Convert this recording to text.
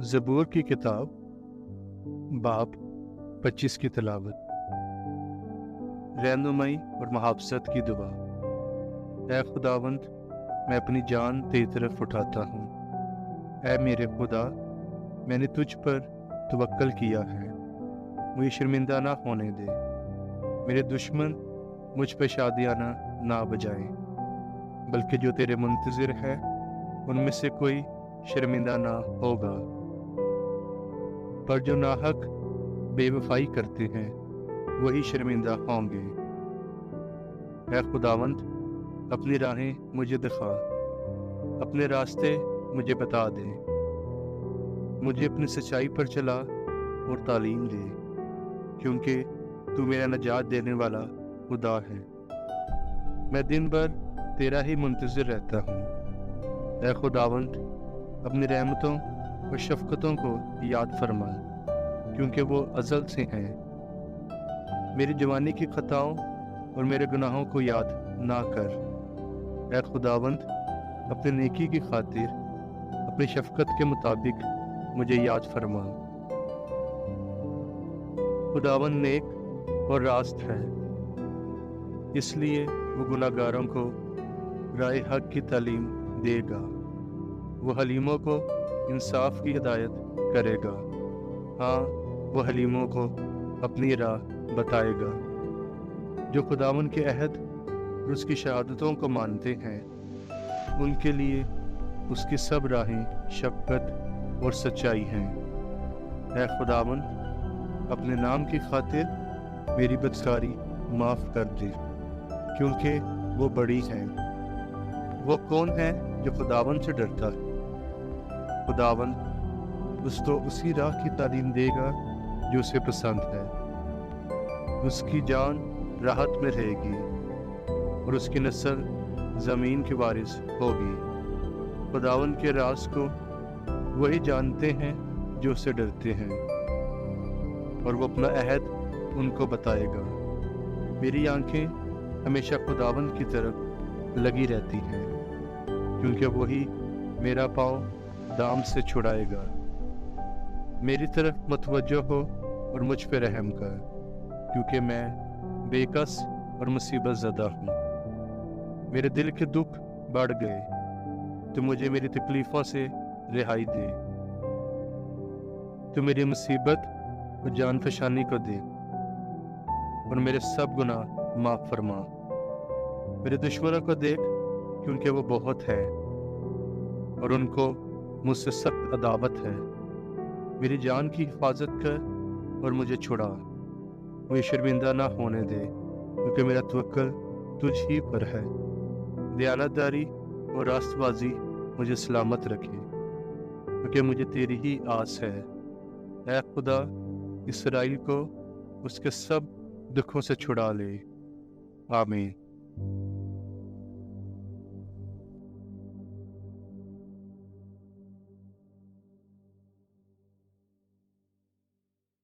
ज़बूर की किताब बाब 25 की तिलावत। रहनुमाई और मुहाफ़ज़त की दुआ। ऐ खुदावंद, मैं अपनी जान तेरी तरफ उठाता हूँ। ऐ मेरे खुदा, मैंने तुझ पर तवक्कल किया है, मुझे शर्मिंदा ना होने दे। मेरे दुश्मन मुझ पर शादियाना ना बजाएं, बल्कि जो तेरे मुंतज़िर है उनमें से कोई शर्मिंदा ना होगा। पर जो नाहक बेवफाई करते हैं वही शर्मिंदा होंगे। ऐ खुदावंद, अपनी राहें मुझे दिखा, अपने रास्ते मुझे बता दे। मुझे अपनी सच्चाई पर चला और तालीम दे, क्योंकि तू मेरा नजात देने वाला खुदा है। मैं दिन भर तेरा ही मुंतज़िर रहता हूँ। ऐ खुदावंद, अपनी रहमतों और शफ़क़तों को याद फरमा, क्योंकि वो अज़ल से हैं। मेरी जवानी की खताओं और मेरे गुनाहों को याद ना कर। ऐ खुदावंद, अपनी नेकी की खातिर अपनी शफ़क़त के मुताबिक मुझे याद फरमा। खुदावंद नेक और रास्त है, इसलिए वो गुनाहगारों को राह हक की तालीम देगा। वो हलीमों को इंसाफ की हिदायत करेगा। हाँ, वो हलीमों को अपनी राह बताएगा। जो खुदावन के अहद और उसकी शहादतों को मानते हैं, उनके लिए उसकी सब राहें शफ़क़त और सच्चाई हैं। ऐ खुदावन, अपने नाम की खातिर मेरी बदकारी माफ़ कर दे, क्योंकि वो बड़ी है। वो कौन है जो खुदावन से डरता है? खुदावन उसको उसी राह की तालीम देगा जो उसे पसंद है। उसकी जान राहत में रहेगी और उसकी नस्ल ज़मीन की वारिस होगी। खुदावन के राज को वही जानते हैं जो उससे डरते हैं, और वो अपना अहद उनको बताएगा। मेरी आंखें हमेशा खुदावन की तरफ लगी रहती हैं, क्योंकि वही मेरा पाँव दाम से छुड़ाएगा। मेरी तरफ मतवज्जो हो और मुझ पे रहम कर, क्योंकि मैं बेकस और मुसीबत ज़दा हूँ। मेरे दिल के दुख बढ़ गए, तो मुझे मेरी तकलीफ़ों से रिहाई दे। तो मेरी मुसीबत और जान फशानी को दे और मेरे सब गुनाह माफ़ फरमा। मेरे दुश्मनों को देख, क्योंकि वो बहुत है और उनको मुझसे सख्त अदावत है। मेरी जान की हिफाजत कर और मुझे छुड़ा, मुझे शर्मिंदा ना होने दे, क्योंकि मेरा तवक्कल तुझ ही पर है। दयानतदारी और रास्तबाजी मुझे सलामत रखे, क्योंकि मुझे तेरी ही आस है। ऐ खुदा, इसराइल को उसके सब दुखों से छुड़ा ले। आमीन।